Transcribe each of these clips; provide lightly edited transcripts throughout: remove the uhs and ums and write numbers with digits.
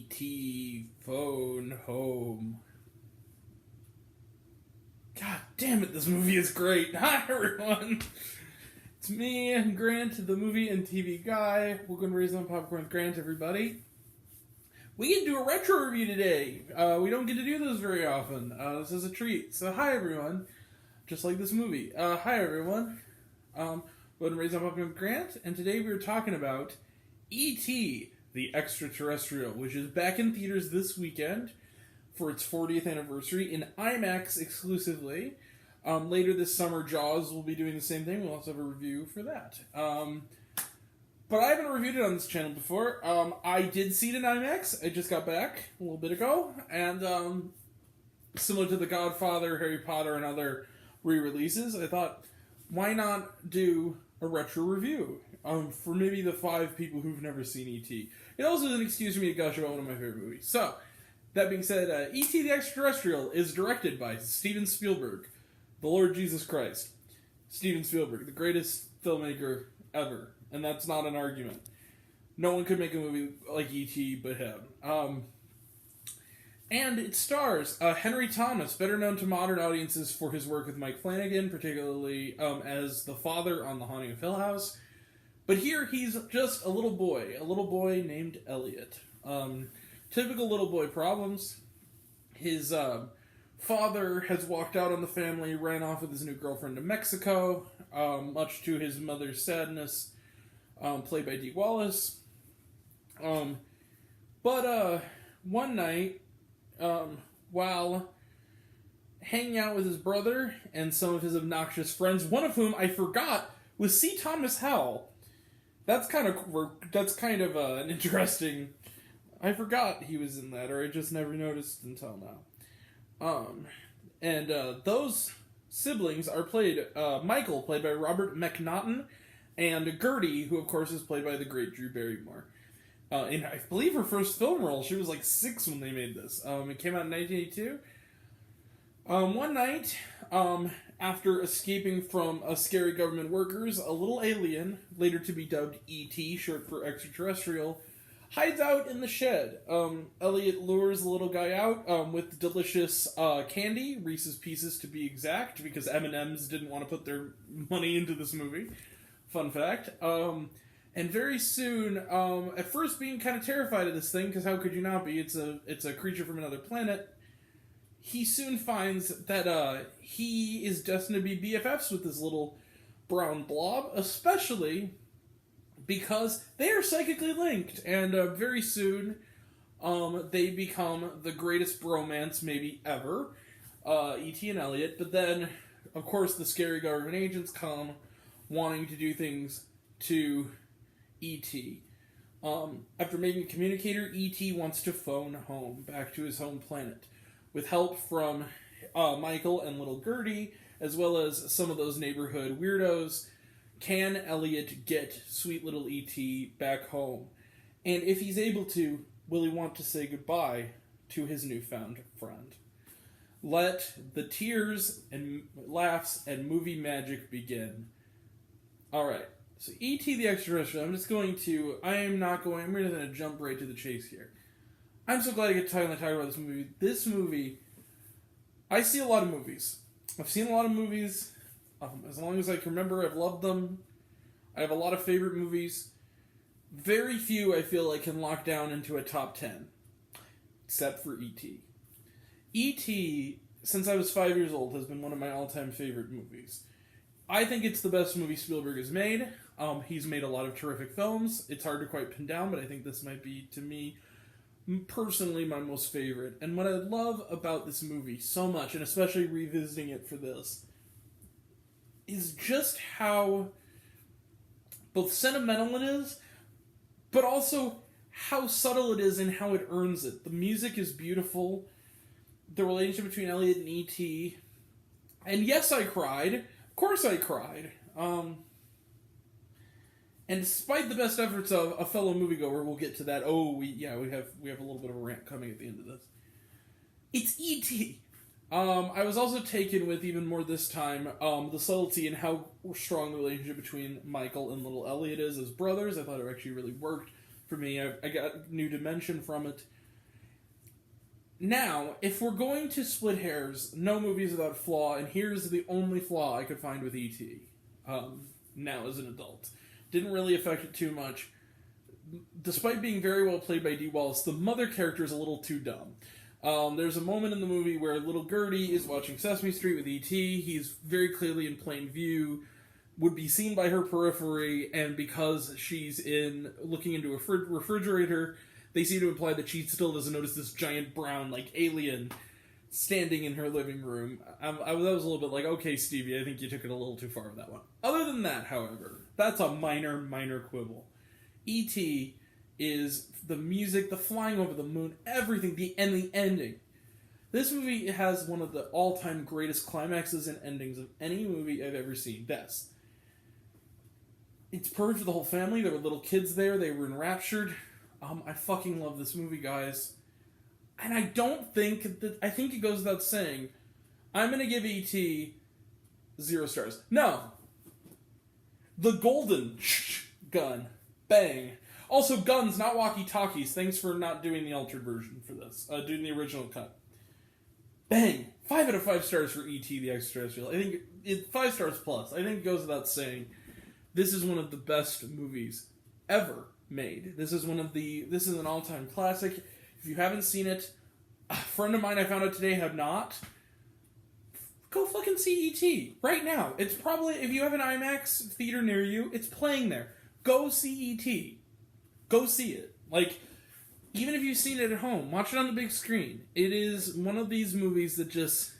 E.T. Phone Home. God damn it, this movie is great. Hi, everyone. It's me, Grant, the movie and TV guy. Welcome to Raising on Popcorn with Grant, everybody. We get to do a retro review today. We don't get to do this very often. This is a treat. So, hi, everyone. Just like this movie. Hi, everyone. Welcome to Raising on Popcorn with Grant, and today we're talking about E.T., the Extra-Terrestrial, which is back in theaters this weekend for its 40th anniversary in IMAX exclusively. Later this summer, Jaws will be doing the same thing. We'll also have a review for that. But I haven't reviewed it on this channel before. I did see it in IMAX. I just got back a little bit ago. And similar to The Godfather, Harry Potter, and other re-releases, I thought, why not do a retro review for maybe the 5 people who've never seen E.T. It also is an excuse for me to gush about one of my favorite movies. So, that being said, E.T. the Extraterrestrial is directed by Steven Spielberg, the Lord Jesus Christ. Steven Spielberg, the greatest filmmaker ever. And that's not an argument. No one could make a movie like E.T. but him. And it stars Henry Thomas, better known to modern audiences for his work with Mike Flanagan, particularly as the father on The Haunting of Hill House. But here he's just a little boy named Elliot. Typical little boy problems. His father has walked out on the family, ran off with his new girlfriend to Mexico, much to his mother's sadness, played by Dee Wallace. But one night, while hanging out with his brother and some of his obnoxious friends, one of whom I forgot was C. Thomas Howell. That's kind of an interesting. I forgot he was in that, or I just never noticed until now. And those siblings are played. Michael, played by Robert McNaughton, and Gertie, who of course is played by the great Drew Barrymore. In, I believe, her first film role. She was like 6 when they made this. It came out in 1982. One night, after escaping from scary government workers, a little alien, later to be dubbed E.T., short for Extraterrestrial, hides out in the shed. Elliot lures the little guy out with delicious candy, Reese's Pieces to be exact, because M&M's didn't want to put their money into this movie. Fun fact. And very soon, at first being kind of terrified of this thing, because how could you not be? It's a creature from another planet. He soon finds that he is destined to be BFFs with this little brown blob, especially because they are psychically linked. And very soon, they become the greatest bromance maybe ever, E.T. and Elliot. But then, of course, the scary government agents come wanting to do things to E.T. After making a communicator, E.T. wants to phone home, back to his home planet, with help from Michael and little Gertie, as well as some of those neighborhood weirdos. Can Elliot get sweet little E.T. back home? And if he's able to, will he want to say goodbye to his newfound friend? Let the tears and laughs and movie magic begin. Alright. So, E.T. the Extraterrestrial, I'm going to jump right to the chase here. I'm so glad I get to talk about this movie. This movie, I see a lot of movies. I've seen a lot of movies. As long as I can remember, I've loved them. I have a lot of favorite movies. Very few, I feel like, can lock down into a top 10. Except for E.T. E.T., since I was 5 years old, has been one of my all-time favorite movies. I think it's the best movie Spielberg has made. He's made a lot of terrific films. It's hard to quite pin down, but I think this might be, to me, personally my most favorite. And what I love about this movie so much, and especially revisiting it for this, is just how both sentimental it is, but also how subtle it is and how it earns it. The music is beautiful. The relationship between Elliot and E.T. And yes, I cried. Of course I cried. And despite the best efforts of a fellow moviegoer, we'll get to that. We have a little bit of a rant coming at the end of this. It's E.T. I was also taken with, even more this time, the subtlety and how strong the relationship between Michael and little Elliot is as brothers. I thought it actually really worked for me. I got new dimension from it. Now, if we're going to split hairs, no movie's without flaw, and here's the only flaw I could find with E.T. Now as an adult. Didn't really affect it too much. Despite being very well played by Dee Wallace, the mother character is a little too dumb. There's a moment in the movie where little Gertie is watching Sesame Street with E.T. He's very clearly in plain view, would be seen by her periphery, and because she's looking into a refrigerator, they seem to imply that she still doesn't notice this giant brown, alien standing in her living room. That was a little bit like, okay, Stevie, I think you took it a little too far with that one. Other than that, however, that's a minor quibble. E.T. is the music, the flying over the moon, everything, and the ending. This movie has one of the all-time greatest climaxes and endings of any movie I've ever seen. Best. It's perfect for the whole family. There were little kids there. They were enraptured. I fucking love this movie, guys. And I think it goes without saying, I'm going to give E.T. 0 stars. No. The golden gun. Bang. Also, guns, not walkie-talkies. Thanks for not doing the altered version for this. Doing the original cut. Bang. 5 out of 5 stars for E.T. the Extra-Terrestrial. I think 5 stars plus. I think it goes without saying. This is one of the best movies ever made. This is an all-time classic. If you haven't seen it, a friend of mine I found out today had not. Go fucking see E.T. right now. It's probably, if you have an IMAX theater near you, it's playing there. Go see E.T. Go see it. Even if you've seen it at home, watch it on the big screen. It is one of these movies that just...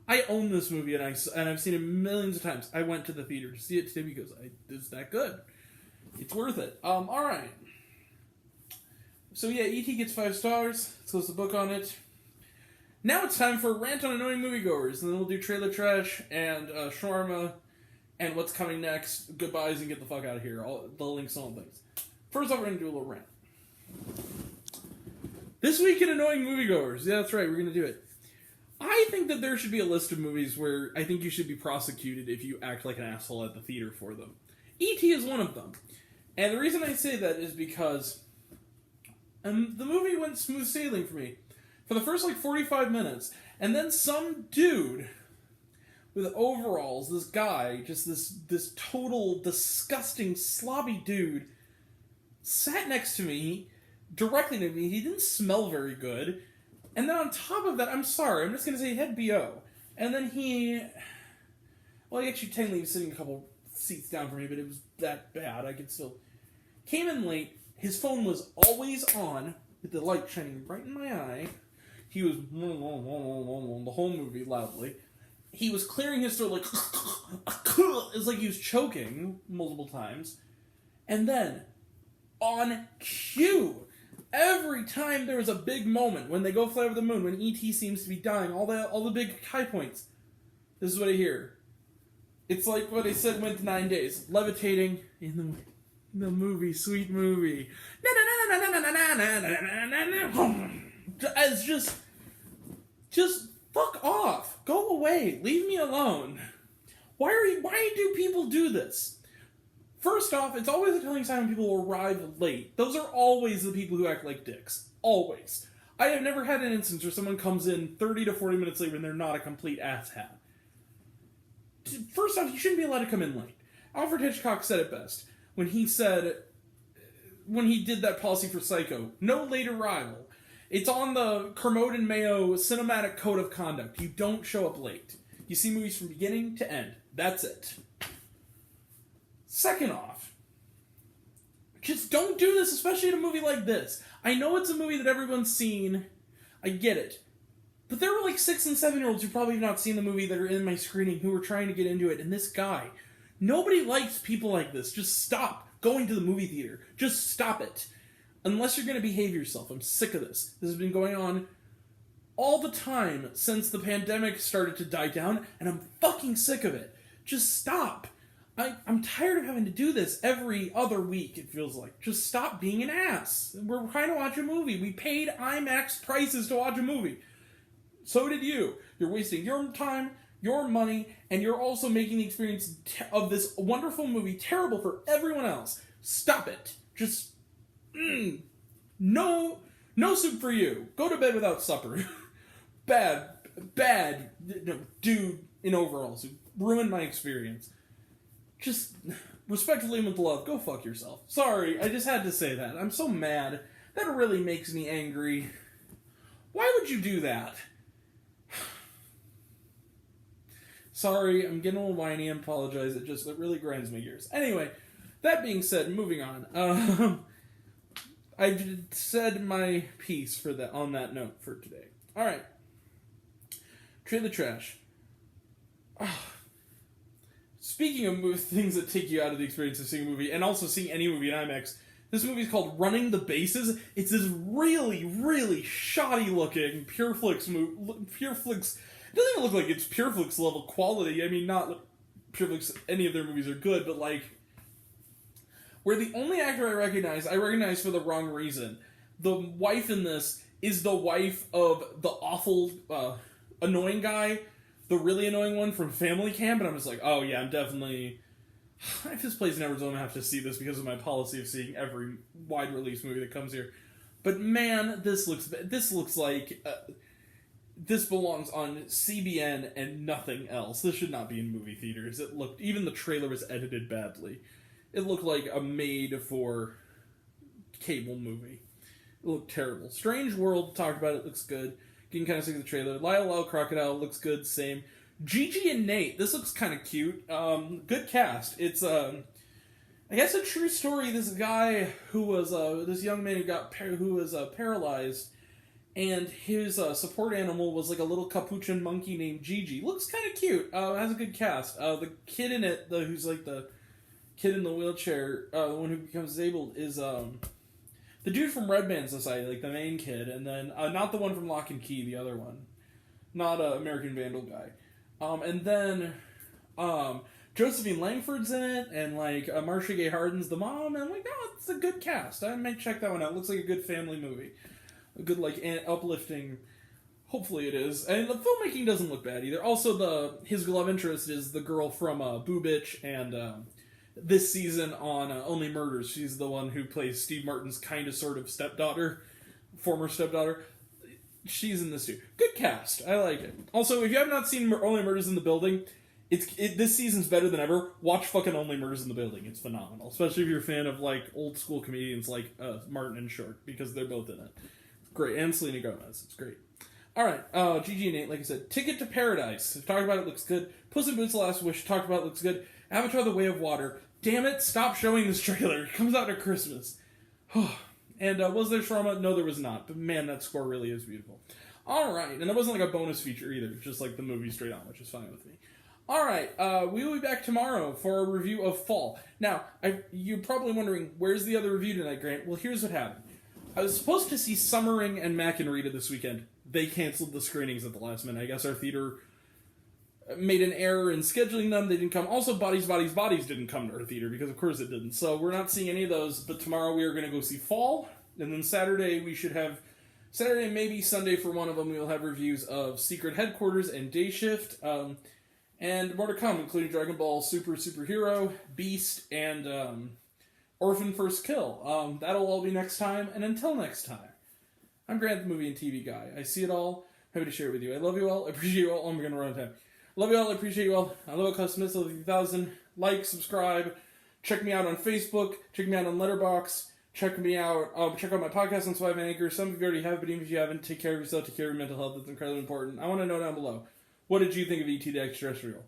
I own this movie, and I've seen it millions of times. I went to the theater to see it today because it's that good. It's worth it. Alright. So yeah, E.T. gets 5 stars. Let's close the book on it. Now it's time for a rant on annoying moviegoers, and then we'll do trailer trash, and shawarma, and what's coming next, goodbyes, and get the fuck out of here. All the links and all the things. First off, we're going to do a little rant. This week in annoying moviegoers. Yeah, that's right, we're going to do it. I think that there should be a list of movies where I think you should be prosecuted if you act like an asshole at the theater for them. E.T. is one of them. And the reason I say that is because the movie went smooth sailing for me. For the first 45 minutes. And then some dude with overalls, this guy, just this total disgusting slobby dude, sat next to me, directly to me. He didn't smell very good. And then on top of that, I'm sorry, I'm just going to say he had B.O. And then he actually technically was sitting a couple seats down from me, but it was that bad. I could still... Came in late. His phone was always on, with the light shining right in my eye. He was... the whole movie, loudly. He was clearing his throat it's like he was choking multiple times. And then, on cue... Every time there was a big moment, when they go fly over the moon, when E.T. seems to be dying, all the big high points, this is what I hear. It's like what I said went 9 days. Levitating in the movie, sweet movie. As just fuck off. Go away. Leave me alone. Why do people do this? First off, it's always a telling sign when people arrive late. Those are always the people who act like dicks. Always. I have never had an instance where someone comes in 30 to 40 minutes late when they're not a complete asshat. First off, you shouldn't be allowed to come in late. Alfred Hitchcock said it best when he did that policy for Psycho. No late arrival. It's on the Kermode and Mayo Cinematic Code of Conduct. You don't show up late. You see movies from beginning to end. That's it. Second off, just don't do this, especially in a movie like this. I know it's a movie that everyone's seen. I get it. But there were 6 and 7-year-olds who probably have not seen the movie that are in my screening who were trying to get into it. And this guy, nobody likes people like this. Just stop going to the movie theater. Just stop it. Unless you're going to behave yourself. I'm sick of this. This has been going on all the time since the pandemic started to die down. And I'm fucking sick of it. Just stop. I'm tired of having to do this every other week, it feels like. Just stop being an ass. We're trying to watch a movie. We paid IMAX prices to watch a movie. So did you. You're wasting your time, your money, and you're also making the experience of this wonderful movie terrible for everyone else. Stop it. Just... No soup for you. Go to bed without supper. bad dude in overalls who ruined my experience. Just respectfully and with love, go fuck yourself. Sorry, I just had to say that. I'm so mad. That really makes me angry. Why would you do that? Sorry, I'm getting a little whiny. I apologize. It really grinds my gears. Anyway, that being said, moving on. I've said my piece on that note for today. All right. Trade the trash. Speaking of things that take you out of the experience of seeing a movie, and also seeing any movie in IMAX, this movie is called Running the Bases. It's this really, really shoddy-looking PureFlix movie. PureFlix. It doesn't even look like it's PureFlix level quality. I mean, not PureFlix. Any of their movies are good, but like, where the only actor I recognize for the wrong reason. The wife in this is the wife of the awful, annoying guy, the really annoying one from Family Camp, and I'm just like, oh yeah, I'm definitely. If this plays in Arizona, I have to see this because of my policy of seeing every wide release movie that comes here. But man, this looks like this belongs on CBN and nothing else. This should not be in movie theaters. Even the trailer was edited badly. It looked like a made-for cable movie. It looked terrible. Strange World, talked about it, looks good. Getting kind of sick of the trailer. Lyle Crocodile looks good, same. Gigi and Nate, this looks kind of cute. Good cast. It's, I guess a true story. This guy who was, this young man who was paralyzed, and his support animal was like a little capuchin monkey named Gigi. Looks kind of cute. Has a good cast. The kid in it, who's like the kid in the wheelchair, the one who becomes disabled, is the dude from Red Band Society, like the main kid, and then not the one from Lock and Key, the other one, not American Vandal guy, and then Josephine Langford's in it, and like Marcia Gay Harden's the mom, and I'm like, no, it's a good cast. I might check that one out. It looks like a good family movie, a good like uplifting. Hopefully it is, and the filmmaking doesn't look bad either. Also, his love interest is the girl from Boo Bitch and this season on Only Murders. She's the one who plays Steve Martin's kind of sort of former stepdaughter. She's in this too. Good cast. I like it. Also, if you have not seen Only Murders in the Building, this season's better than ever. Watch fucking Only Murders in the Building. It's phenomenal. Especially if you're a fan of like old school comedians like Martin and Short, because they're both in it. Great. And Selena Gomez. It's great. Alright, Gigi and Nate, like I said. Ticket to Paradise. We've talked about it, looks good. Puss in Boots: The Last Wish, talked about it, looks good. Avatar: The Way of Water. Damn it, stop showing this trailer. It comes out at Christmas. And was there shawarma? No, there was not. But man, that score really is beautiful. Alright, and that wasn't like a bonus feature either. Just like the movie straight on, which is fine with me. Alright, we will be back tomorrow for a review of Fall. Now, you're probably wondering, where's the other review tonight, Grant? Well, here's what happened. I was supposed to see Summering and Mac and Rita this weekend. They canceled the screenings at the last minute. I guess our theater made an error in scheduling them. They didn't come. Also, Bodies didn't come to our theater because, of course, it didn't. So we're not seeing any of those. But tomorrow we are going to go see Fall. And then Saturday we should have... Saturday, maybe Sunday for one of them, we will have reviews of Secret Headquarters and Day Shift. And more to come, including Dragon Ball Superhero, Beast, and Orphan First Kill. That'll all be next time. And until next time, I'm Grant, the movie and TV guy. I see it all. Happy to share it with you. I love you all. I appreciate you all. I'm going to run out of time. Love you all. I appreciate you all. I love Custom Missile 3000. Like, subscribe. Check me out on Facebook. Check me out on Letterboxd. Check me out. Check out my podcast on Swipe and Anchor. Some of you already have, but even if you haven't, take care of yourself. Take care of your mental health. That's incredibly important. I want to know down below. What did you think of E.T. the Extra-Terrestrial?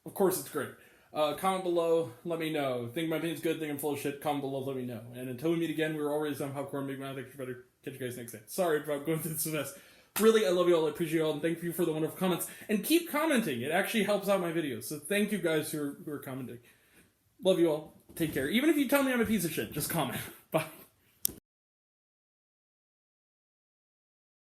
Of course, it's great. Comment below. Let me know. Think my opinion's good. Think I'm full of shit. Comment below. Let me know. And until we meet again, we're always on Popcorn Big Mouth. Extra better. Catch you guys next time. Sorry if I'm going through this mess. Really, I love you all. I appreciate you all. And thank you for the wonderful comments. And keep commenting. It actually helps out my videos. So thank you guys who are commenting. Love you all. Take care. Even if you tell me I'm a piece of shit, just comment. Bye.